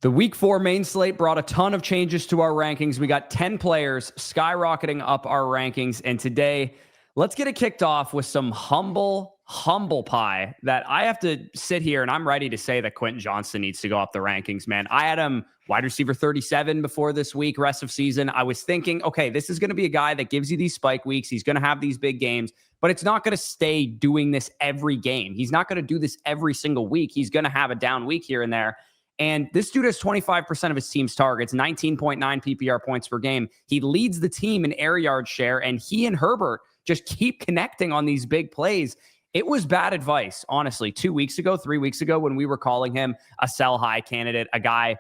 The week 4 main slate brought a ton of changes to our rankings. We got 10 players skyrocketing up our rankings. And today, let's get it kicked off with some humble pie that I have to sit here and I'm ready to say that Quentin Johnston needs to go up the rankings, man. I had him wide receiver 37 before this week, rest of season. I was thinking, okay, this is going to be a guy that gives you these spike weeks. He's going to have these big games, but it's not going to stay doing this every game. He's not going to do this every single week. He's going to have a down week here and there. And this dude has 25% of his team's targets, 19.9 PPR points per game. He leads the team in air yard share, and he and Herbert just keep connecting on these big plays. It was bad advice, honestly, 3 weeks ago, when we were calling him a sell high candidate, a guy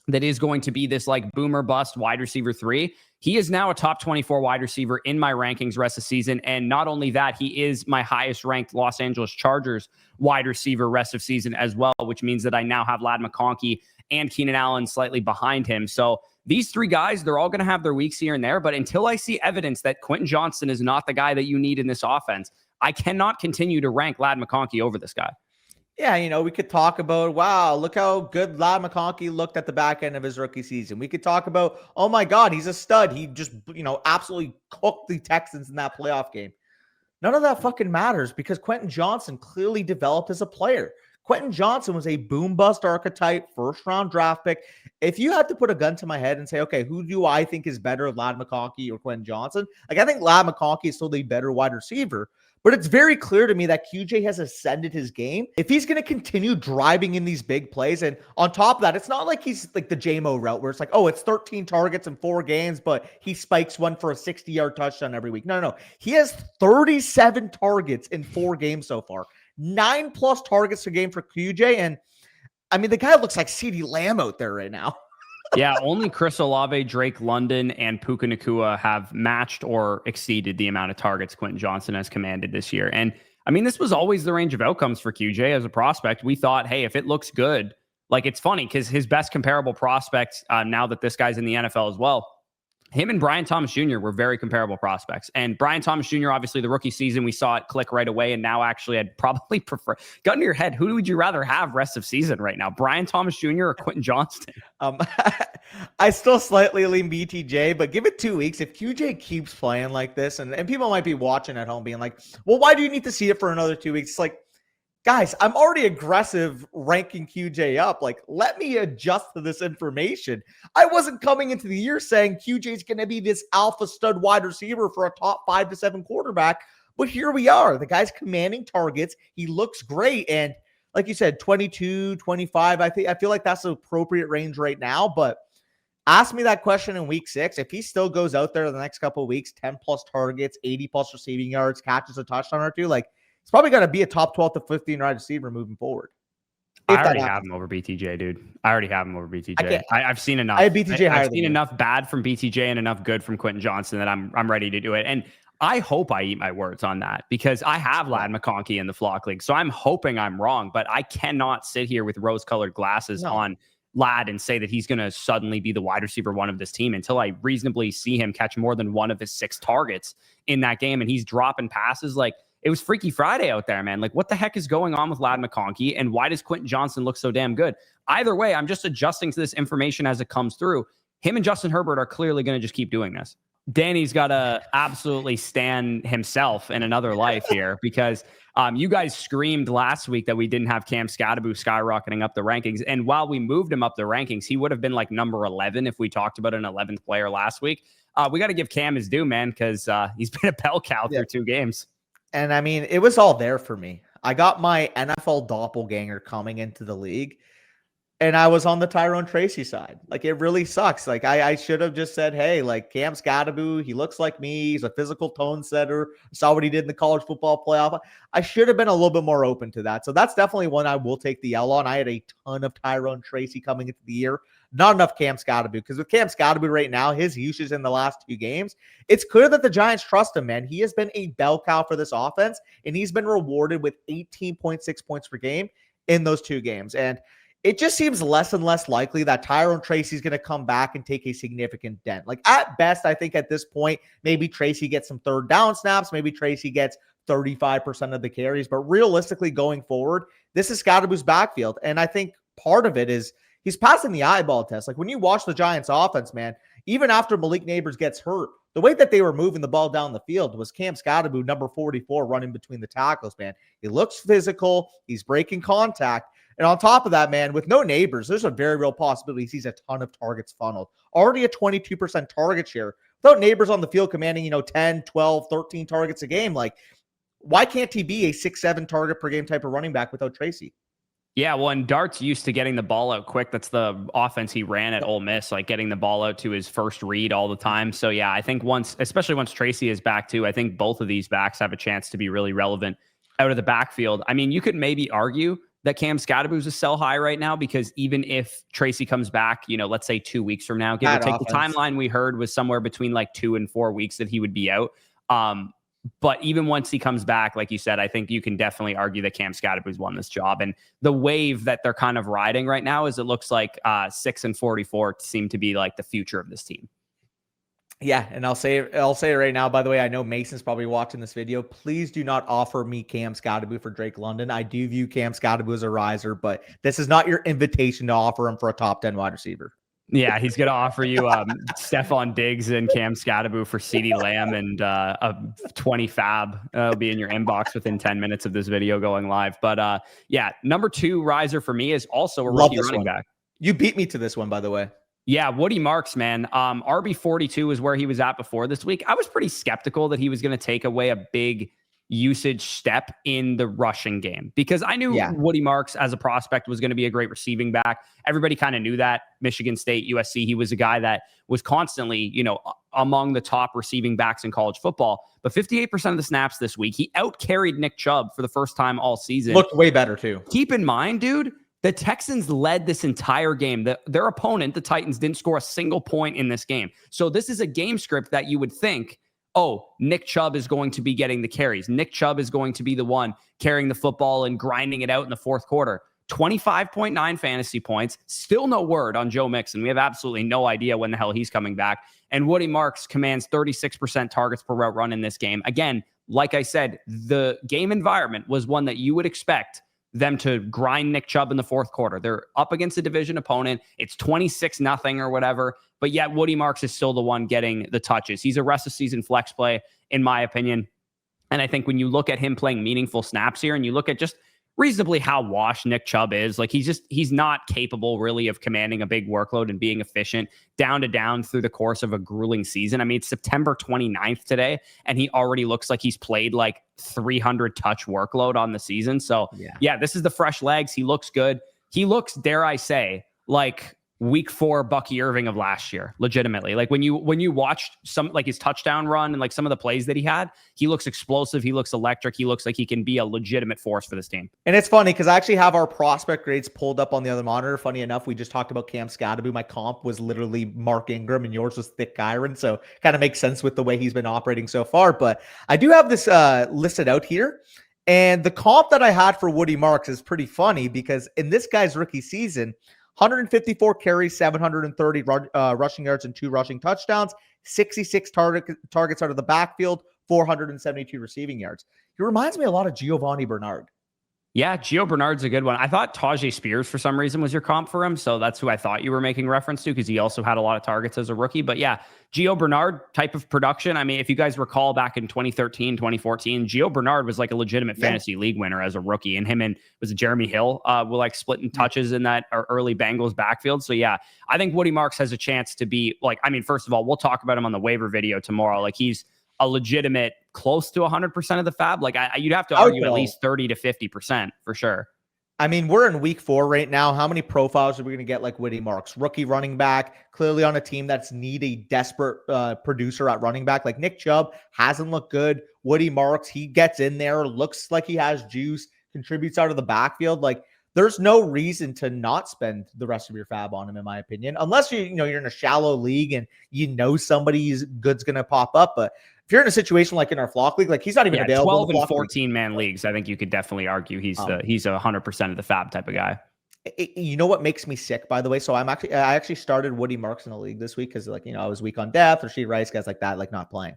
that is going to be this like boomer bust wide receiver 3. He is now a top 24 wide receiver in my rankings rest of season. And not only that, he is my highest ranked Los Angeles Chargers wide receiver rest of season as well, which means that I now have Ladd McConkey and Keenan Allen slightly behind him. So these 3 guys, they're all going to have their weeks here and there. But until I see evidence that Quentin Johnston is not the guy that you need in this offense, I cannot continue to rank Ladd McConkey over this guy. Yeah, we could talk about, wow, look how good Ladd McConkey looked at the back end of his rookie season. We could talk about, oh my God, he's a stud. He just, absolutely cooked the Texans in that playoff game. None of that fucking matters because Quentin Johnston clearly developed as a player. Quentin Johnston was a boom bust archetype, first round draft pick. If you had to put a gun to my head and say, okay, who do I think is better, Ladd McConkey or Quentin Johnston? I think Ladd McConkey is still the better wide receiver. But it's very clear to me that QJ has ascended his game. If he's going to continue driving in these big plays, and on top of that, it's not like he's like the JMO route where it's like, oh, it's 13 targets in 4 games, but he spikes one for a 60-yard touchdown every week. No. He has 37 targets in 4 games so far. 9+ targets a game for QJ. And I mean, the guy looks like CeeDee Lamb out there right now. Yeah, only Chris Olave, Drake London, and Puka Nacua have matched or exceeded the amount of targets Quentin Johnston has commanded this year. And I mean, this was always the range of outcomes for QJ as a prospect. We thought, hey, if it looks good, like it's funny because his best comparable prospects, now that this guy's in the NFL as well, him and Brian Thomas Jr. were very comparable prospects. And Brian Thomas Jr., obviously the rookie season, we saw it click right away. And now actually I'd probably prefer, gun to your head, who would you rather have rest of season right now? Brian Thomas Jr. or Quentin Johnston? I still slightly lean BTJ, but give it 2 weeks. If QJ keeps playing like this, and people might be watching at home being like, well, why do you need to see it for another 2 weeks? It's like, guys, I'm already aggressive ranking QJ up. Like, let me adjust to this information. I wasn't coming into the year saying QJ is going to be this alpha stud wide receiver for a top 5 to 7 quarterback. But here we are. The guy's commanding targets. He looks great. And like you said, 22, 25, I feel like that's the appropriate range right now. But ask me that question in week 6. If he still goes out there the next couple of weeks, 10+ targets, 80+ receiving yards, catches a touchdown or 2, like, it's probably going to be a top 12 to 15 wide receiver moving forward. I already have him over BTJ, dude. I've seen enough. I have BTJ higher. I've seen enough bad from BTJ and enough good from Quentin Johnston that I'm ready to do it. And I hope I eat my words on that because I have Ladd McConkey in the Flock League. So I'm hoping I'm wrong, but I cannot sit here with rose-colored glasses on Ladd and say that he's going to suddenly be the wide receiver 1 of this team until I reasonably see him catch more than one of his 6 targets in that game. And he's dropping passes like, it was Freaky Friday out there, man. Like, what the heck is going on with Ladd McConkey, and why does Quentin Johnston look so damn good? Either way, I'm just adjusting to this information as it comes through. Him and Justin Herbert are clearly going to just keep doing this. Danny's got to absolutely stand himself in another life here because you guys screamed last week that we didn't have Cam Skattebo skyrocketing up the rankings. And while we moved him up the rankings, he would have been like number 11 if we talked about an 11th player last week. We got to give Cam his due, man, because he's been a bell cow through 2 games. And I mean, it was all there for me. I got my NFL doppelganger coming into the league, and I was on the Tyrone Tracy side. Like, it really sucks. Like, I should have just said, hey, like, Cam Skattebo, he looks like me. He's a physical tone setter. I saw what he did in the college football playoff. I should have been a little bit more open to that. So that's definitely one I will take the L on. I had a ton of Tyrone Tracy coming into the year. Not enough Cam Skattebo, because with Cam Skattebo right now, his usage in the last 2 games, it's clear that the Giants trust him, man. He has been a bell cow for this offense, and he's been rewarded with 18.6 points per game in those 2 games. And it just seems less and less likely that Tyrone Tracy's going to come back and take a significant dent. Like, at best, I think at this point, maybe Tracy gets some 3rd down snaps. Maybe Tracy gets 35% of the carries. But realistically, going forward, this is Skattebo's backfield. And I think part of it is he's passing the eyeball test. Like when you watch the Giants offense, man, even after Malik Neighbors gets hurt, the way that they were moving the ball down the field was Cam Skattebo, number 44, running between the tackles, man. He looks physical. He's breaking contact. And on top of that, man, with no Neighbors, there's a very real possibility he sees a ton of targets funneled. Already a 22% target share. Without Neighbors on the field commanding, 10, 12, 13 targets a game, like, why can't he be a 6-7 target per game type of running back without Tracy? Yeah, well, and Dart's used to getting the ball out quick. That's the offense he ran at Ole Miss, like getting the ball out to his first read all the time. So, yeah, I think especially once Tracy is back too, I think both of these backs have a chance to be really relevant out of the backfield. I mean, you could maybe argue that Cam Skattebo's a sell high right now because even if Tracy comes back, let's say 2 weeks from now, give or take, the timeline we heard was somewhere between like 2 and 4 weeks that he would be out. But even once he comes back, like you said, I think you can definitely argue that Cam Skattebo's won this job. And the wave that they're kind of riding right now is it looks like 6 and 44 seem to be like the future of this team. Yeah, and I'll say it right now. By the way, I know Mason's probably watching this video. Please do not offer me Cam Skattebo for Drake London. I do view Cam Skattebo as a riser, but this is not your invitation to offer him for a top 10 wide receiver. Yeah, he's going to offer you Stefon Diggs and Cam Skattebo for CeeDee Lamb and a 20 fab. It'll be in your inbox within 10 minutes of this video going live. But yeah, number 2 riser for me is also a rookie running back. You beat me to this one, by the way. Yeah, Woody Marks, man. RB42 is where he was at before this week. I was pretty skeptical that he was going to take away a big usage step in the rushing game because I knew Woody Marks as a prospect was going to be a great receiving back. Everybody kind of knew that. Michigan State, USC, he was a guy that was constantly, among the top receiving backs in college football. But 58% of the snaps this week, he out-carried Nick Chubb for the first time all season. Looked way better, too. Keep in mind, dude, the Texans led this entire game. Their opponent, the Titans, didn't score a single point in this game. So this is a game script that you would think, Nick Chubb is going to be getting the carries. Nick Chubb is going to be the one carrying the football and grinding it out in the fourth quarter. 25.9 fantasy points. Still no word on Joe Mixon. We have absolutely no idea when the hell he's coming back. And Woody Marks commands 36% targets per route run in this game. Again, like I said, the game environment was one that you would expect them to grind Nick Chubb in the fourth quarter. They're up against a division opponent. It's 26-0 or whatever. But yet Woody Marks is still the one getting the touches. He's a rest of season flex play, in my opinion. And I think when you look at him playing meaningful snaps here and you look at just reasonably how washed Nick Chubb is, like he's not capable really of commanding a big workload and being efficient down to down through the course of a grueling season. I mean, it's September 29th today, and he already looks like he's played like 300 touch workload on the season. So yeah, this is the fresh legs. He looks good. He looks, dare I say, like week 4 Bucky Irving of last year, legitimately. Like when you watched some, like his touchdown run and like some of the plays that he had, he looks explosive. He looks electric. He looks like he can be a legitimate force for this team. And it's funny because I actually have our prospect grades pulled up on the other monitor. Funny enough, we just talked about Cam Skattebo. My comp was literally Mark Ingram and yours was Thick Kyron. So kind of makes sense with the way he's been operating so far. But I do have this listed out here. And the comp that I had for Woody Marks is pretty funny because in this guy's rookie season, 154 carries, 730 rushing yards, and 2 rushing touchdowns, 66 targets out of the backfield, 472 receiving yards. He reminds me a lot of Giovanni Bernard. Yeah, Gio Bernard's a good one. I thought Tajay Spears for some reason was your comp for him, so that's who I thought you were making reference to because he also had a lot of targets as a rookie. But yeah, Gio Bernard type of production. I mean, if you guys recall back in 2013, 2014, Gio Bernard was like a legitimate fantasy league winner as a rookie, and him and was it Jeremy Hill were like splitting touches in that early Bengals backfield. So yeah, I think Woody Marks has a chance to be like, I mean, first of all, we'll talk about him on the waiver video tomorrow. Like he's a legitimate close to 100% of the fab. Like you'd have to argue at least 30 to 50% for sure. I mean, we're in week 4 right now. How many profiles are we going to get like Woody Marks? Rookie running back, clearly on a team that's need a desperate producer at running back. Like Nick Chubb hasn't looked good. Woody Marks, he gets in there, looks like he has juice, contributes out of the backfield. Like there's no reason to not spend the rest of your fab on him, in my opinion, unless you're in a shallow league and somebody's good's going to pop up. But if you're in a situation like in our flock league, like he's not even available. 12 and 14 man leagues, I think you could definitely argue he's 100% of the fab type of guy. You know what makes me sick, by the way? So I actually started Woody Marks in the league this week because I was weak on depth, Rasheed Rice, guys like that, like not playing.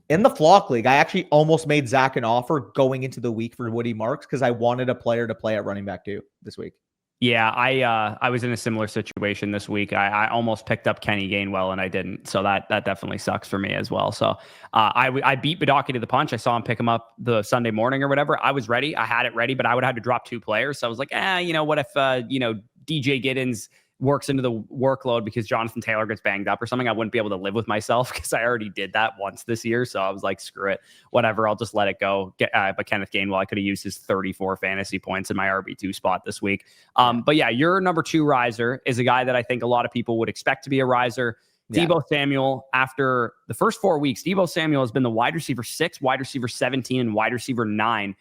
In the flock league, I actually almost made Zach an offer going into the week for Woody Marks because I wanted a player to play at running back too this week. Yeah, I was in a similar situation this week. I almost picked up Kenny Gainwell and I didn't, so that definitely sucks for me as well. So I beat Badaki to the punch. I saw him pick him up the Sunday morning or whatever. I was ready. I had it ready, but I would have had to drop 2 players. So I was like, what if DJ Giddens works into the workload because Jonathan Taylor gets banged up or something? I wouldn't be able to live with myself because I already did that once this year. So I was like, screw it, whatever. I'll just let it go. But Kenneth Gainwell, I could have used his 34 fantasy points in my RB2 spot this week. But yeah, your number 2 riser is a guy that I think a lot of people would expect to be a riser. Yeah. Deebo Samuel, after the first 4 weeks, Deebo Samuel has been the wide receiver 6, wide receiver 17, and wide receiver 9.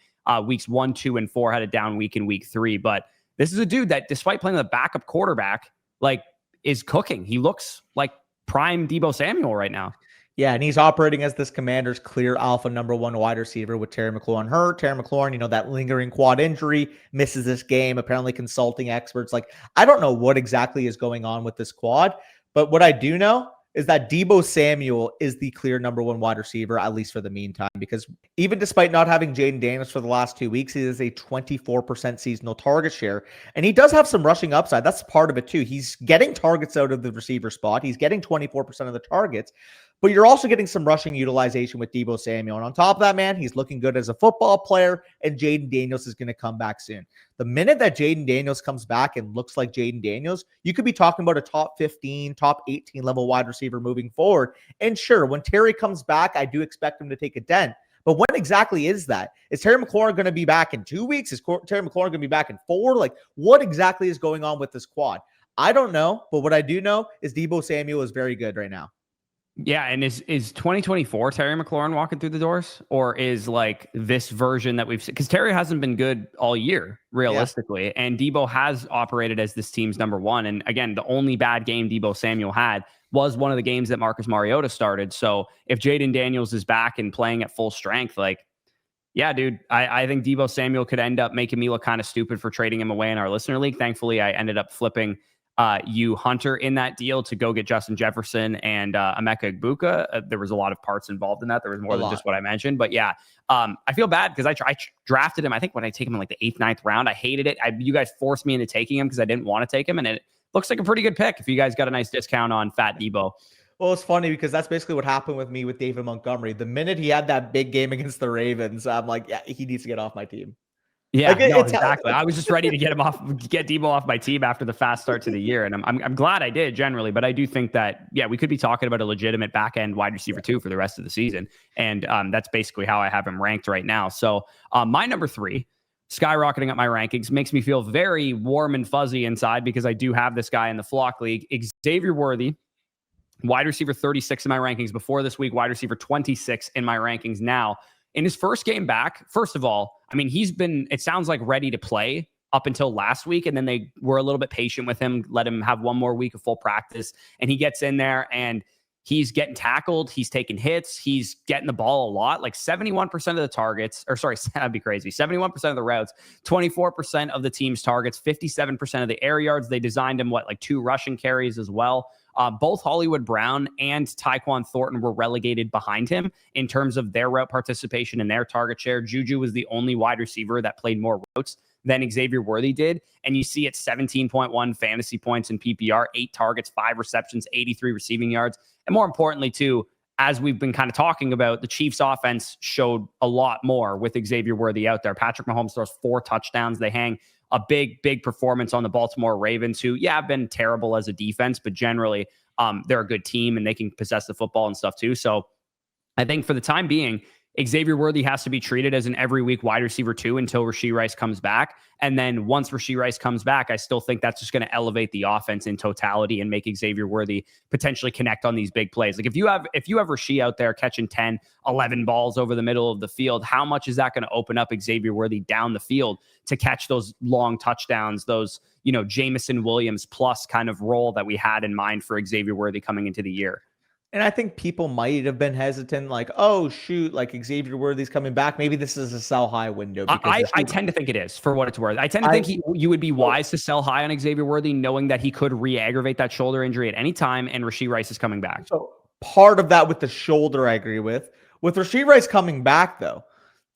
Weeks 1, 2, and 4 had a down week in week 3. But this is a dude that, despite playing the backup quarterback, is cooking. He looks like prime Deebo Samuel right now. Yeah, and he's operating as this Commander's clear alpha number 1 wide receiver with Terry McLaurin hurt. Terry McLaurin, that lingering quad injury, misses this game, apparently consulting experts. I don't know what exactly is going on with this quad, but what I do know is that Deebo Samuel is the clear number 1 wide receiver, at least for the meantime, because even despite not having Jaden Daniels for the last 2 weeks, he is a 24% seasonal target share, and he does have some rushing upside. That's part of it too. He's getting targets out of the receiver spot. He's getting 24% of the targets, but you're also getting some rushing utilization with Deebo Samuel. And on top of that, man, he's looking good as a football player, and Jaden Daniels is going to come back soon. The minute that Jaden Daniels comes back and looks like Jaden Daniels, you could be talking about a top 15, top 18 level wide receiver moving forward. And sure, when Terry comes back, I do expect him to take a dent. But when exactly is that? Is Terry McLaurin going to be back in 2 weeks? Is Terry McLaurin going to be back in 4? What exactly is going on with this quad? I don't know, but what I do know is Deebo Samuel is very good right now. Yeah, and is 2024 Terry McLaurin walking through the doors, or is this version that we've seen? Because Terry hasn't been good all year, realistically, and Deebo has operated as this team's number 1. And again, the only bad game Deebo Samuel had was one of the games that Marcus Mariota started. So if Jaden Daniels is back and playing at full strength, yeah, dude, I think Deebo Samuel could end up making me look kind of stupid for trading him away in our listener league. Thankfully, I ended up flipping you Hunter in that deal to go get Justin Jefferson and Emeka Egbuka. There was a lot of parts involved in that. There was more than just what I mentioned, but yeah, I feel bad because I drafted him. I think when I take him in the 8th, 9th round, I hated it. You guys forced me into taking him because I didn't want to take him, and it looks like a pretty good pick if you guys got a nice discount on Fat Deebo. Well, it's funny because that's basically what happened with me with David Montgomery. The minute he had that big game against the Ravens, I'm like, yeah, he needs to get off my team. Yeah, exactly. I was just ready to get Deebo off my team after the fast start to the year, and I'm glad I did generally. But I do think that we could be talking about a legitimate back end wide receiver 2 for the rest of the season, and that's basically how I have him ranked right now. So my number 3, skyrocketing up my rankings, makes me feel very warm and fuzzy inside because I do have this guy in the flock league, Xavier Worthy, wide receiver 36 in my rankings before this week, wide receiver 26 in my rankings now. In his first game back, first of all, he's been, it sounds like, ready to play up until last week. And then they were a little bit patient with him, let him have one more week of full practice. And he gets in there and he's getting tackled. He's taking hits. He's getting the ball a lot, 71% of the targets, or sorry, that'd be crazy. 71% of the routes, 24% of the team's targets, 57% of the air yards. They designed him, 2 rushing carries as well. Both Hollywood Brown and Tyquan Thornton were relegated behind him in terms of their route participation and their target share. Juju was the only wide receiver that played more routes than Xavier Worthy did. And you see it's 17.1 fantasy points in PPR, 8 targets, 5 receptions, 83 receiving yards. And more importantly, too, as we've been kind of talking about, the Chiefs offense showed a lot more with Xavier Worthy out there. Patrick Mahomes throws 4 touchdowns. They hang a big performance on the Baltimore Ravens, who, have been terrible as a defense, but generally they're a good team and they can possess the football and stuff too. So I think for the time being, Xavier Worthy has to be treated as an every week wide receiver 2 until Rashee Rice comes back. And then once Rashee Rice comes back, I still think that's just going to elevate the offense in totality and make Xavier Worthy potentially connect on these big plays. If you have Rashee out there catching 10, 11 balls over the middle of the field, how much is that going to open up Xavier Worthy down the field to catch those long touchdowns, those, Jameson Williams plus kind of role that we had in mind for Xavier Worthy coming into the year? And I think people might have been hesitant, oh, shoot, Xavier Worthy's coming back. Maybe this is a sell high window. I tend to think it is, for what it's worth. I tend to think you would be wise to sell high on Xavier Worthy, knowing that he could re-aggravate that shoulder injury at any time, and Rashee Rice is coming back. So part of that with the shoulder, I agree with. With Rashee Rice coming back, though,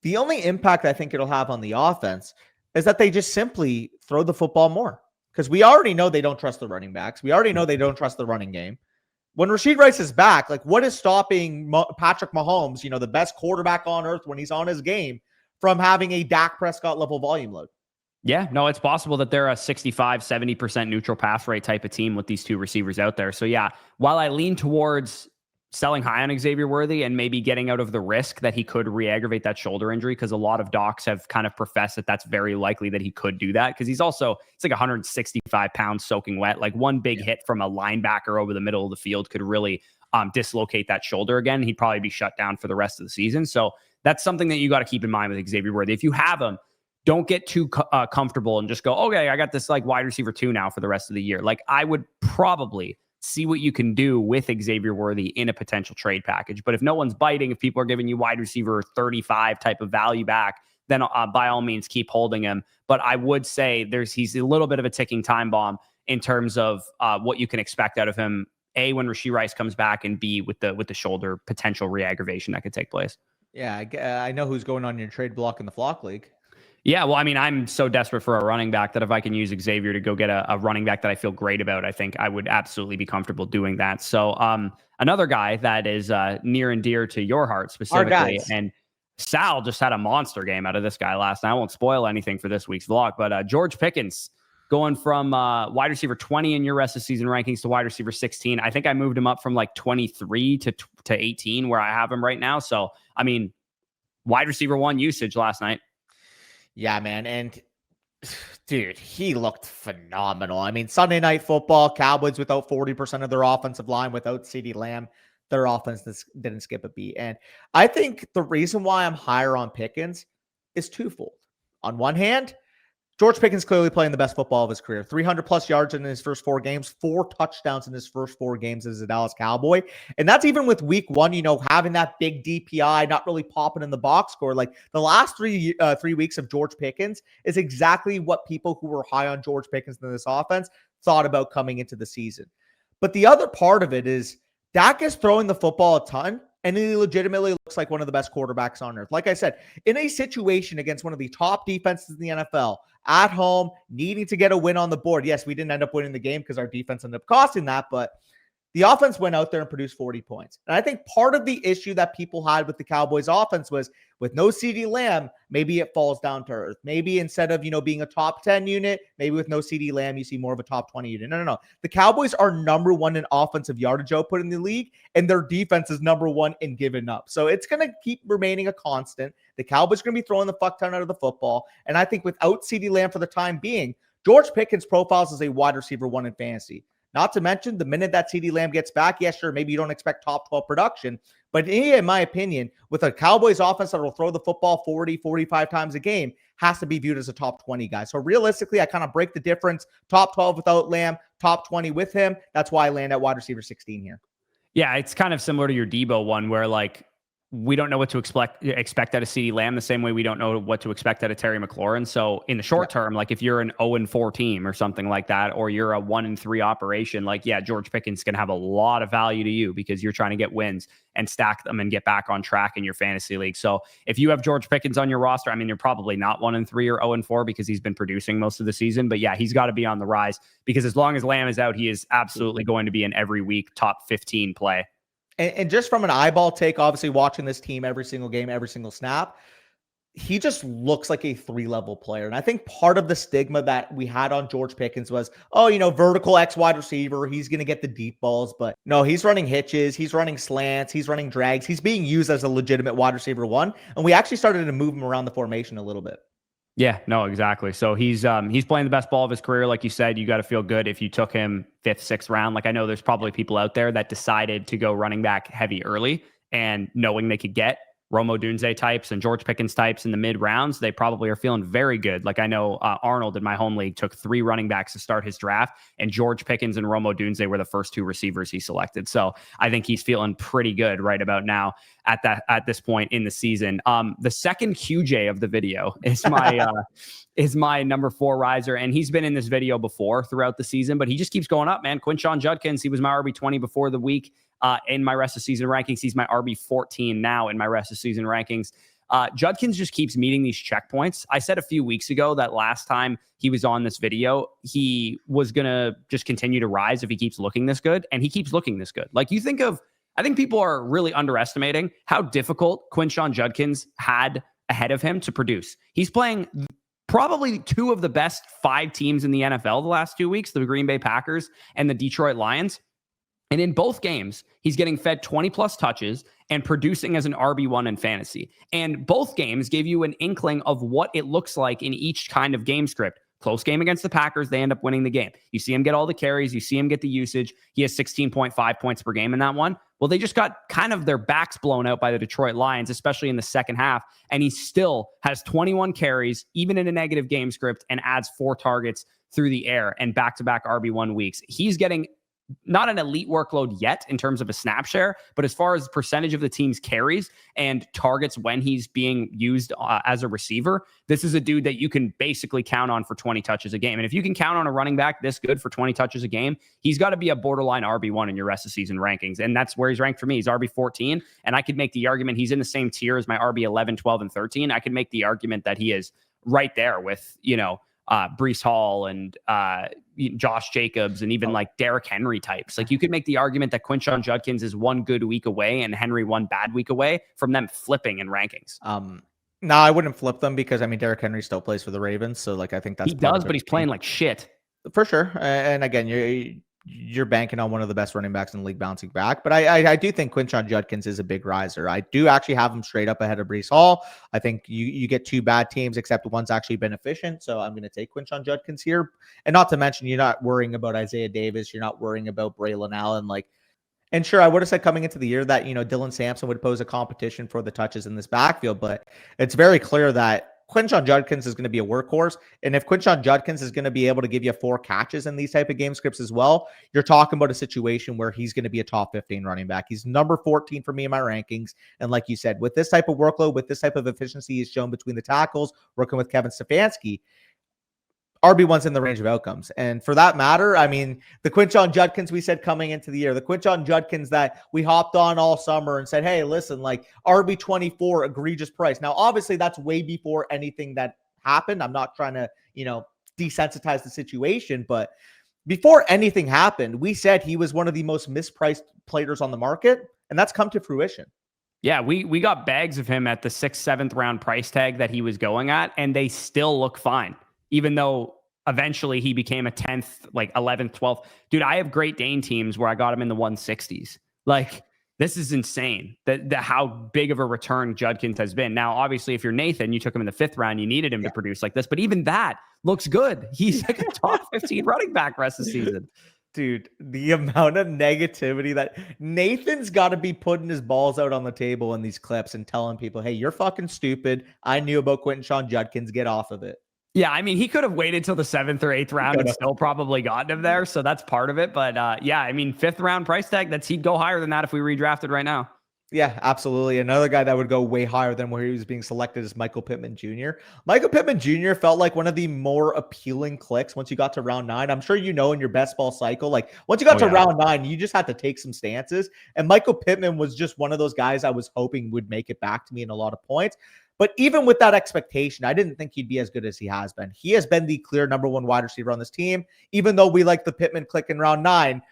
the only impact I think it'll have on the offense is that they just simply throw the football more. because we already know they don't trust the running backs. We already know they don't trust the running game. When Rashid Rice is back, like what is stopping Patrick Mahomes, the best quarterback on earth when he's on his game, from having a Dak Prescott level volume load? Yeah, no, it's possible that they're a 65, 70% neutral pass rate type of team with these two receivers out there. So yeah, while I lean towards selling high on Xavier Worthy and maybe getting out of the risk that he could re-aggravate that shoulder injury, because a lot of docs have kind of professed that that's very likely that he could do that, because it's like 165 pounds soaking wet. Like one big hit from a linebacker over the middle of the field could really dislocate that shoulder again. He'd probably be shut down for the rest of the season. So that's something that you got to keep in mind with Xavier Worthy. If you have him, don't get too comfortable and just go, okay, I got this like wide receiver 2 now for the rest of the year. Like I would probably see what you can do with Xavier Worthy in a potential trade package. But if no one's biting, if people are giving you wide receiver 35 type of value back, then by all means keep holding him. But I would say he's a little bit of a ticking time bomb in terms of what you can expect out of him. A, when Rashid Rice comes back, and B, with the shoulder potential re-aggravation that could take place. Yeah, I know who's going on your trade block in the Flock League. Yeah, well, I mean, I'm so desperate for a running back that if I can use Xavier to go get a running back that I feel great about, I think I would absolutely be comfortable doing that. So another guy that is near and dear to your heart specifically, and Sal just had a monster game out of this guy last night. I won't spoil anything for this week's vlog, but George Pickens going from wide receiver 20 in your rest of season rankings to wide receiver 16. I think I moved him up from like 23 to 18 where I have him right now. So, I mean, wide receiver 1 usage last night. Yeah, man. And dude, he looked phenomenal. I mean, Sunday Night Football, Cowboys without 40% of their offensive line, without CeeDee Lamb, their offense didn't skip a beat. And I think the reason why I'm higher on Pickens is twofold. On one hand, George Pickens clearly playing the best football of his career. 300 plus yards in his first 4 games, 4 touchdowns in his first 4 games as a Dallas Cowboy. And that's even with week 1, having that big DPI, not really popping in the box score. Like the last 3 weeks of George Pickens is exactly what people who were high on George Pickens in this offense thought about coming into the season. But the other part of it is Dak is throwing the football a ton, and he legitimately looks like one of the best quarterbacks on earth. Like I said, in a situation against one of the top defenses in the NFL, at home, needing to get a win on the board. Yes, we didn't end up winning the game because our defense ended up costing that, but the offense went out there and produced 40 points. And I think part of the issue that people had with the Cowboys offense was with no CeeDee Lamb, maybe it falls down to earth. Maybe instead of, being a top 10 unit, maybe with no CeeDee Lamb, you see more of a top 20 unit. No. The Cowboys are number 1 in offensive yardage output in the league, and their defense is number 1 in giving up. So it's going to keep remaining a constant. The Cowboys are going to be throwing the fuck ton out of the football. And I think without CeeDee Lamb for the time being, George Pickens profiles as a wide receiver 1 in fantasy. Not to mention, the minute that CeeDee Lamb gets back, yeah, sure, maybe you don't expect top 12 production. But in my opinion, with a Cowboys offense that will throw the football 40, 45 times a game, has to be viewed as a top 20 guy. So realistically, I kind of break the difference. Top 12 without Lamb, top 20 with him. That's why I land at wide receiver 16 here. Yeah, it's kind of similar to your Deebo one where like we don't know what to expect out of CeeDee Lamb the same way we don't know what to expect out of Terry McLaurin. So in the short term, like if you're an 0-4 team or something like that, or you're a 1-3 operation, like, yeah, George Pickens can have a lot of value to you because you're trying to get wins and stack them and get back on track in your fantasy league. So if you have George Pickens on your roster, I mean, you're probably not 1-3 or 0-4 because he's been producing most of the season, but yeah, he's got to be on the rise because as long as Lamb is out, he is absolutely going to be an every week top 15 play. And just from an eyeball take, obviously watching this team every single game, every single snap, he just looks like a 3-level player. And I think part of the stigma that we had on George Pickens was, vertical X wide receiver, he's going to get the deep balls. But no, he's running hitches, he's running slants, he's running drags. He's being used as a legitimate wide receiver 1. And we actually started to move him around the formation a little bit. Yeah, no, exactly. So he's playing the best ball of his career. Like you said, you got to feel good if you took him 5th, 6th round. Like I know there's probably people out there that decided to go running back heavy early and knowing they could get Rome Odunze types and George Pickens types in the mid rounds, they probably are feeling very good. Like I know Arnold in my home league took 3 running backs to start his draft, and George Pickens and Rome Odunze were the first 2 receivers he selected. So I think he's feeling pretty good right about now at this point in the season. The second QJ of the video is my number 4 riser, and he's been in this video before throughout the season, but he just keeps going up, man. Quinshon Judkins, he was my RB20 before the week. In my rest of season rankings. He's my RB14 now in my rest of season rankings. Judkins just keeps meeting these checkpoints. I said a few weeks ago that last time he was on this video, he was going to just continue to rise if he keeps looking this good, and he keeps looking this good. Like, you think of, I think people are really underestimating how difficult Quinshon Judkins had ahead of him to produce. He's playing probably two of the best 5 teams in the NFL the last 2 weeks, the Green Bay Packers and the Detroit Lions. And in both games, he's getting fed 20 plus touches and producing as an RB1 in fantasy. And both games gave you an inkling of what it looks like in each kind of game script. Close game against the Packers, they end up winning the game. You see him get all the carries. You see him get the usage. He has 16.5 points per game in that one. Well, they just got kind of their backs blown out by the Detroit Lions, especially in the second half. And he still has 21 carries, even in a negative game script, and adds 4 targets through the air and back-to-back RB1 weeks. He's getting not an elite workload yet in terms of a snap share, but as far as percentage of the team's carries and targets when he's being used as a receiver, this is a dude that you can basically count on for 20 touches a game. And if you can count on a running back this good for 20 touches a game, he's got to be a borderline RB1 in your rest of season rankings. And that's where he's ranked for me. He's RB14. And I could make the argument he's in the same tier as my RB11, 12, and 13. I could make the argument that he is right there with, Breece Hall and Josh Jacobs and even like Derrick Henry types. Like, you could make the argument that Quinshon Judkins is one good week away and Henry one bad week away from them flipping in rankings. No, I wouldn't flip them because, Derrick Henry still plays for the Ravens. So, I think that's... He does, but he's playing like shit. For sure. And again, you're banking on one of the best running backs in the league bouncing back. But I do think Quinshon Judkins is a big riser. I do actually have him straight up ahead of Breece Hall. I think you get 2 bad teams, except one's actually been efficient. So I'm going to take Quinshon Judkins here. And not to mention, you're not worrying about Isaiah Davis. You're not worrying about Braylon Allen. And sure, I would have said coming into the year that, Dylan Sampson would pose a competition for the touches in this backfield. But it's very clear that Quinshon Judkins is going to be a workhorse. And if Quinshon Judkins is going to be able to give you 4 catches in these type of game scripts as well, you're talking about a situation where he's going to be a top 15 running back. He's number 14 for me in my rankings. And like you said, with this type of workload, with this type of efficiency he's shown between the tackles, working with Kevin Stefanski, RB1's in the range of outcomes. And for that matter, the Quinshon Judkins we said coming into the year, the Quinshon Judkins that we hopped on all summer and said, hey, listen, RB24, egregious price. Now, obviously, that's way before anything that happened. I'm not trying to, desensitize the situation, but before anything happened, we said he was one of the most mispriced players on the market, and that's come to fruition. Yeah, we got bags of him at the 6th, 7th round price tag that he was going at, and they still look fine. Even though eventually he became a 10th, 11th, 12th. Dude, I have Great Dane teams where I got him in the 160s. This is insane that how big of a return Judkins has been. Now, obviously, if you're Nathan, you took him in the 5th round, you needed him to produce like this. But even that looks good. He's like a top 15 running back rest of the season. Dude, the amount of negativity that Nathan's got to be putting his balls out on the table in these clips and telling people, hey, you're fucking stupid. I knew about Quinshon Judkins. Get off of it. Yeah, he could have waited till the 7th or 8th round and still probably gotten him there. So that's part of it. But 5th round price tag, he'd go higher than that if we redrafted right now. Yeah, absolutely. Another guy that would go way higher than where he was being selected is Michael Pittman Jr. Michael Pittman Jr. felt like one of the more appealing clicks once you got to round 9. I'm sure in your best ball cycle, once you got to round 9, you just had to take some stances. And Michael Pittman was just one of those guys I was hoping would make it back to me in a lot of points. But even with that expectation, I didn't think he'd be as good as he has been. He has been the clear number 1 wide receiver on this team. Even though we like the Pittman click in round 9,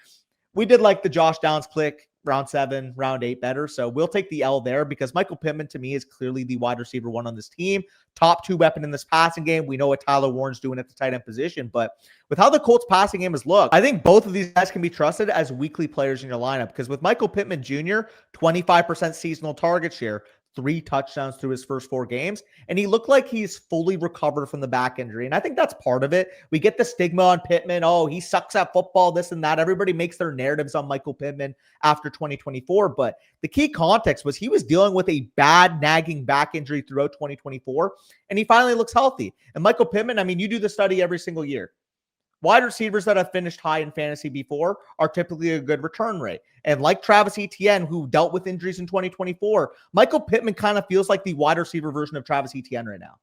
we did like the Josh Downs click round 7, round 8 better. So we'll take the L there because Michael Pittman to me is clearly the wide receiver 1 on this team. Top 2 weapon in this passing game. We know what Tyler Warren's doing at the tight end position. But with how the Colts passing game has looked, I think both of these guys can be trusted as weekly players in your lineup. Because with Michael Pittman Jr., 25% seasonal target share, 3 touchdowns through his first 4 games. And he looked like he's fully recovered from the back injury. And I think that's part of it. We get the stigma on Pittman. Oh, he sucks at football, this and that. Everybody makes their narratives on Michael Pittman after 2024. But the key context was he was dealing with a bad nagging back injury throughout 2024. And he finally looks healthy. And Michael Pittman, you do the study every single year. Wide receivers that have finished high in fantasy before are typically a good return rate. And like Travis Etienne, who dealt with injuries in 2024, Michael Pittman kind of feels like the wide receiver version of Travis Etienne right now.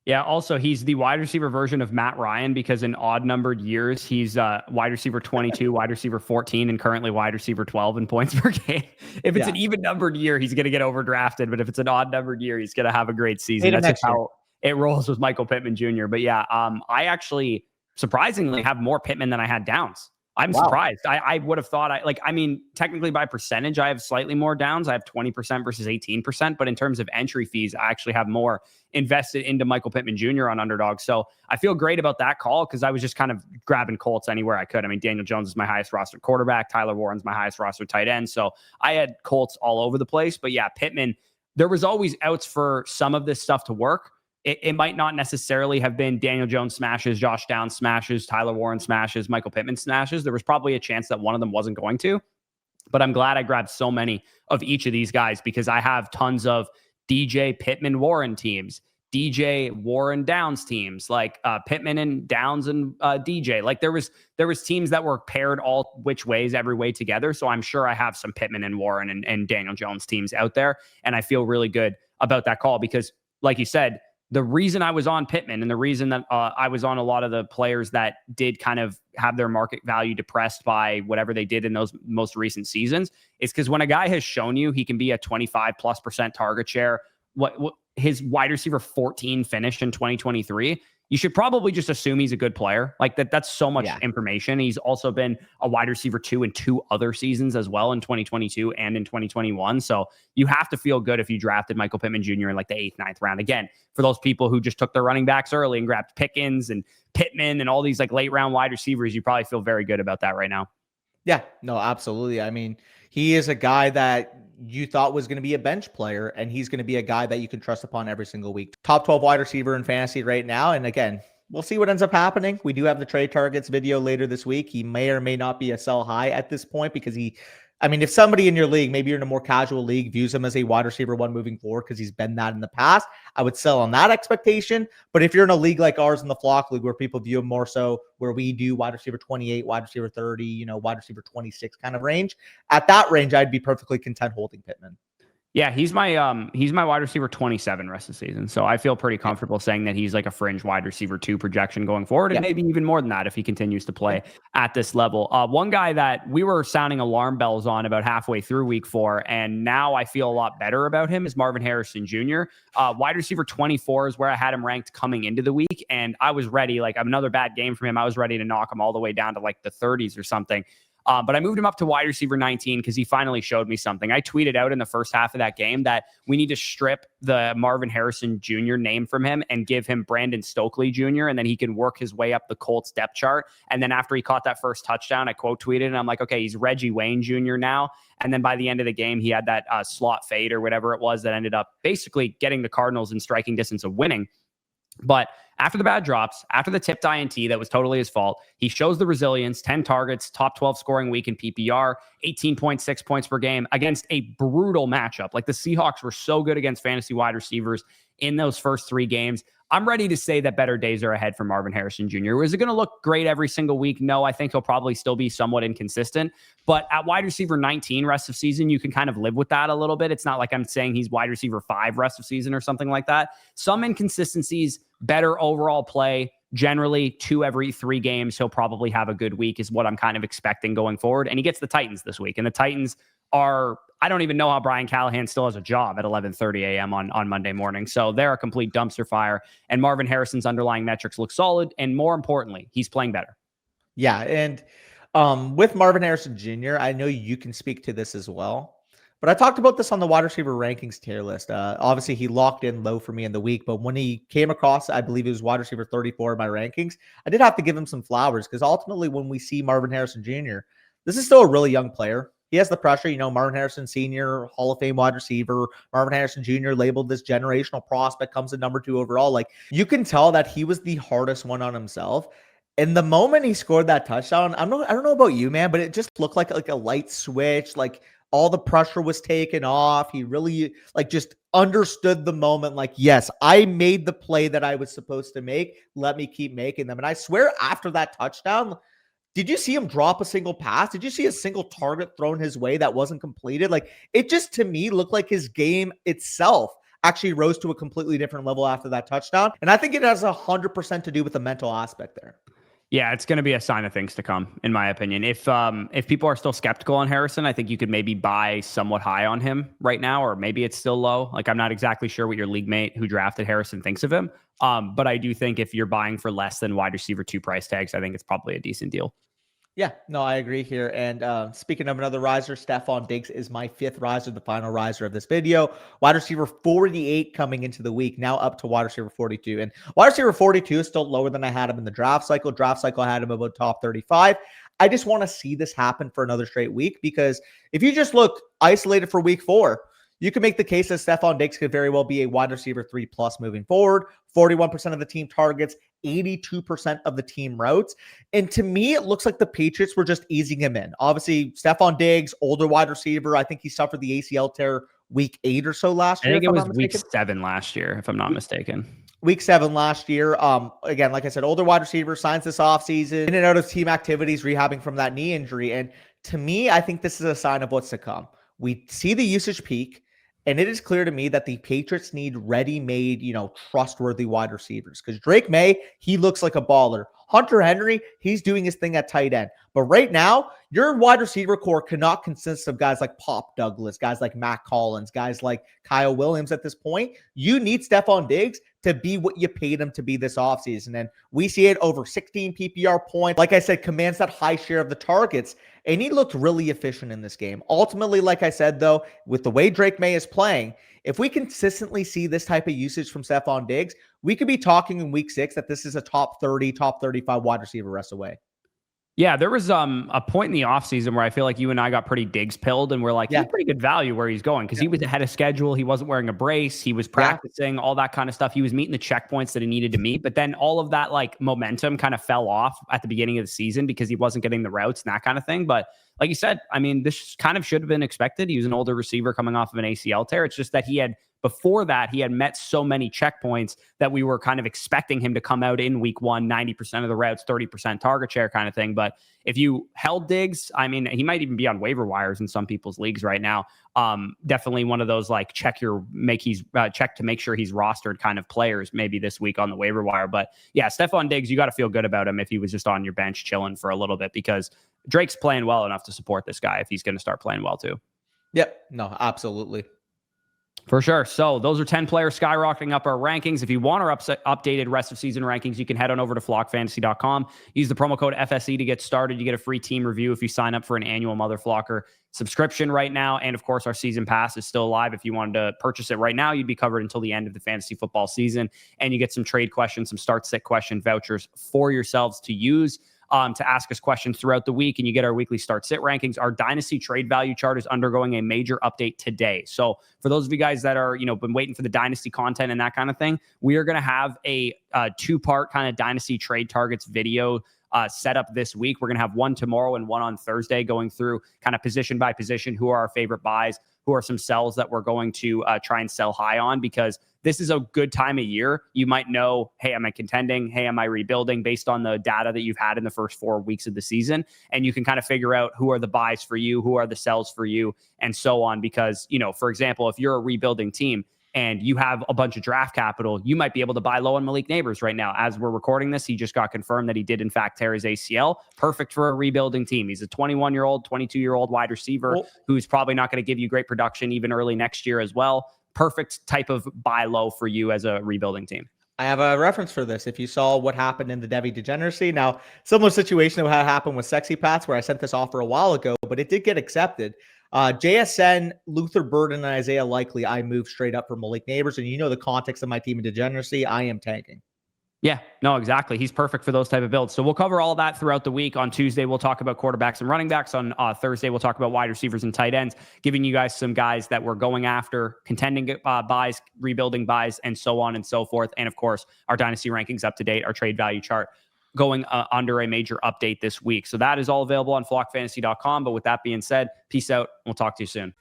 Yeah. Also, he's the wide receiver version of Matt Ryan because in odd numbered years, he's wide receiver 22, wide receiver 14, and currently wide receiver 12 in points per game. If it's Yeah. an even numbered year, he's going to get overdrafted. But if it's an odd numbered year, he's going to have a great season. Hate him That's just next year. how it rolls with Michael Pittman Jr. But yeah, I actually surprisingly have more Pittman than I had Downs. I'm Wow. surprised. I would have thought I mean, technically by percentage, I have slightly more Downs. I have 20% versus 18%. But in terms of entry fees, I actually have more invested into Michael Pittman Jr. on Underdog. So I feel great about that call because I was just kind of grabbing Colts anywhere I could. I mean, Daniel Jones is my highest roster quarterback. Tyler Warren's my highest roster tight end. So I had Colts all over the place. But yeah, Pittman, there was always outs for some of this stuff to work. It might not necessarily have been Daniel Jones smashes, Josh Downs smashes, Tyler Warren smashes, Michael Pittman smashes. There was probably a chance that one of them wasn't going to. But I'm glad I grabbed so many of each of these guys because I have tons of DJ Pittman Warren teams, DJ Warren Downs teams, like Pittman and Downs and DJ. Like there was teams that were paired all which ways, every way together. So I'm sure I have some Pittman and Warren and Daniel Jones teams out there. And I feel really good about that call because, like you said, the reason I was on Pittman and the reason that I was on a lot of the players that did kind of have their market value depressed by whatever they did in those most recent seasons is because when a guy has shown you he can be a 25+% target share, what his wide receiver 14 finish in 2023, you should probably just assume he's a good player. Like that's so much information. He's also been a wide receiver 2 in 2 other seasons as well in 2022 and in 2021. So you have to feel good if you drafted Michael Pittman Jr. in like the 8th, 9th round. Again, for those people who just took their running backs early and grabbed Pickens and Pittman and all these like late round wide receivers, you probably feel very good about that right now. Yeah, no, absolutely. I mean, he is a guy that you thought was going to be a bench player, and he's going to be a guy that you can trust upon every single week. Top 12 wide receiver in fantasy right now. And again, we'll see what ends up happening. We do have the trade targets video later this week. He may or may not be a sell high at this point because I mean, if somebody in your league, maybe you're in a more casual league, views him as a wide receiver 1 moving forward because he's been that in the past, I would sell on that expectation. But if you're in a league like ours in the Flock League where people view him more so where we do wide receiver 28, wide receiver 30, wide receiver 26 kind of range, at that range, I'd be perfectly content holding Pittman. Yeah, he's my wide receiver 27 rest of the season. So I feel pretty comfortable saying that he's like a fringe wide receiver 2 projection going forward, and maybe even more than that if he continues to play at this level. One guy that we were sounding alarm bells on about halfway through week 4, and now I feel a lot better about him, is Marvin Harrison Jr. Wide receiver 24 is where I had him ranked coming into the week, and I was ready. Like another bad game from him, I was ready to knock him all the way down to like the 30s or something. But I moved him up to wide receiver 19 because he finally showed me something. I tweeted out in the first half of that game that we need to strip the Marvin Harrison Jr. name from him and give him Brandon Stokely Jr. And then he can work his way up the Colts depth chart. And then after he caught that first touchdown, I quote tweeted and I'm like, okay, he's Reggie Wayne Jr. now. And then by the end of the game, he had that slot fade or whatever it was that ended up basically getting the Cardinals in striking distance of winning. But after the bad drops, after the tipped INT that was totally his fault, he shows the resilience, 10 targets, top 12 scoring week in PPR, 18.6 points per game against a brutal matchup. Like the Seahawks were so good against fantasy wide receivers in those first 3 games. I'm ready to say that better days are ahead for Marvin Harrison Jr. Is it going to look great every single week? No, I think he'll probably still be somewhat inconsistent. But at wide receiver 19 rest of season, you can kind of live with that a little bit. It's not like I'm saying he's wide receiver 5 rest of season or something like that. Some inconsistencies, better overall play. Generally, 2 every 3 games, he'll probably have a good week is what I'm kind of expecting going forward. And he gets the Titans this week. And the Titans are, I don't even know how Brian Callahan still has a job at 11:30 a.m. on Monday morning. So they're a complete dumpster fire. And Marvin Harrison's underlying metrics look solid. And more importantly, he's playing better. Yeah. And with Marvin Harrison Jr., I know you can speak to this as well. But I talked about this on the wide receiver rankings tier list. Obviously, he locked in low for me in the week. But when he came across, I believe he was wide receiver 34 in my rankings, I did have to give him some flowers because ultimately when we see Marvin Harrison Jr., this is still a really young player. He has the pressure, Marvin Harrison Sr., Hall of Fame wide receiver, Marvin Harrison Jr. labeled this generational prospect, comes in number 2 overall. Like you can tell that he was the hardest one on himself. And the moment he scored that touchdown, I don't know about you, man, but it just looked like a light switch. Like all the pressure was taken off. He really just understood the moment. Like, yes, I made the play that I was supposed to make. Let me keep making them. And I swear after that touchdown, did you see him drop a single pass? Did you see a single target thrown his way that wasn't completed? Like it just to me looked like his game itself actually rose to a completely different level after that touchdown. And I think it has 100% to do with the mental aspect there. Yeah, it's going to be a sign of things to come, in my opinion. If people are still skeptical on Harrison, I think you could maybe buy somewhat high on him right now, or maybe it's still low. Like, I'm not exactly sure what your league mate who drafted Harrison thinks of him. But I do think if you're buying for less than wide receiver 2 price tags, I think it's probably a decent deal. Yeah, no, I agree here. And speaking of another riser, Stefon Diggs is my 5th riser, the final riser of this video. Wide receiver 48 coming into the week, now up to wide receiver 42. And wide receiver 42 is still lower than I had him in the draft cycle. Draft cycle, I had him about top 35. I just want to see this happen for another straight week, because if you just look isolated for week 4, you can make the case that Stefon Diggs could very well be a wide receiver 3+ moving forward. 41% of the team targets, 82% of the team routes. And to me, it looks like the Patriots were just easing him in. Obviously, Stefon Diggs, older wide receiver. I think he suffered the ACL tear week 8 or so last year. I think it was week 7 last year, if I'm not mistaken. Week 7 last year. Again, like I said, older wide receiver, signs this offseason, in and out of team activities, rehabbing from that knee injury. And to me, I think this is a sign of what's to come. We see the usage peak. And it is clear to me that the Patriots need ready-made, trustworthy wide receivers. Because Drake May, he looks like a baller. Hunter Henry, he's doing his thing at tight end. But right now, your wide receiver core cannot consist of guys like Pop Douglas, guys like Matt Collins, guys like Kyle Williams at this point. You need Stefon Diggs to be what you paid him to be this offseason. And we see it over 16 PPR points. Like I said, commands that high share of the targets. And he looked really efficient in this game. Ultimately, like I said, though, with the way Drake May is playing, if we consistently see this type of usage from Stefon Diggs, we could be talking in week 6 that this is a top 30, top 35 wide receiver rest away. Yeah, there was a point in the offseason where I feel like you and I got pretty Diggs pilled, and we're like, he's pretty good value where he's going, because he was ahead of schedule. He wasn't wearing a brace. He was practicing, all that kind of stuff. He was meeting the checkpoints that he needed to meet. But then all of that momentum kind of fell off at the beginning of the season because he wasn't getting the routes and that kind of thing. But like you said, I mean, this kind of should have been expected. He was an older receiver coming off of an ACL tear. It's just that before that, he had met so many checkpoints that we were kind of expecting him to come out in week 1, 90% of the routes, 30% target share kind of thing. But if you held Diggs, I mean, he might even be on waiver wires in some people's leagues right now. Definitely one of those check to make sure he's rostered kind of players maybe this week on the waiver wire. But yeah, Stefon Diggs, you got to feel good about him if he was just on your bench chilling for a little bit, because Drake's playing well enough to support this guy if he's going to start playing well too. Yep. No, absolutely. For sure. So those are 10 players skyrocketing up our rankings. If you want our updated rest of season rankings, you can head on over to flockfantasy.com. Use the promo code FSE to get started. You get a free team review if you sign up for an annual Mother Flocker subscription right now. And of course, our season pass is still alive. If you wanted to purchase it right now, you'd be covered until the end of the fantasy football season. And you get some trade questions, some start sit question vouchers for yourselves to use. To ask us questions throughout the week, and you get our weekly start sit rankings. Our dynasty trade value chart is undergoing a major update today. So for those of you guys that are, been waiting for the dynasty content and that kind of thing, we are going to have a 2-part kind of dynasty trade targets video set up this week. We're going to have one tomorrow and one on Thursday, going through kind of position by position, who are our favorite buys, who are some sells that we're going to try and sell high on, because this is a good time of year. You might know, hey, am I contending? Hey, am I rebuilding, based on the data that you've had in the first 4 weeks of the season. And you can kind of figure out who are the buys for you, who are the sells for you, and so on. Because, for example, if you're a rebuilding team and you have a bunch of draft capital, you might be able to buy low on Malik Neighbors right now. As we're recording this, he just got confirmed that he did, in fact, tear his ACL. Perfect for a rebuilding team. He's a 21-year-old, 22-year-old wide receiver who's probably not going to give you great production even early next year as well. Perfect type of buy low for you as a rebuilding team. I have a reference for this. If you saw what happened in the Debbie Degeneracy, now similar situation to what happened with Sexy Pats, where I sent this offer a while ago, but it did get accepted. JSN, Luther Burden, and Isaiah Likely, I moved straight up for Malik Neighbors. And the context of my team in Degeneracy, I am tanking. Yeah, no, exactly. He's perfect for those type of builds. So we'll cover all that throughout the week. On Tuesday, we'll talk about quarterbacks and running backs. On Thursday, we'll talk about wide receivers and tight ends, giving you guys some guys that we're going after, contending buys, rebuilding buys, and so on and so forth. And of course, our dynasty rankings up to date, our trade value chart going under a major update this week. So that is all available on flockfantasy.com. But with that being said, peace out. We'll talk to you soon.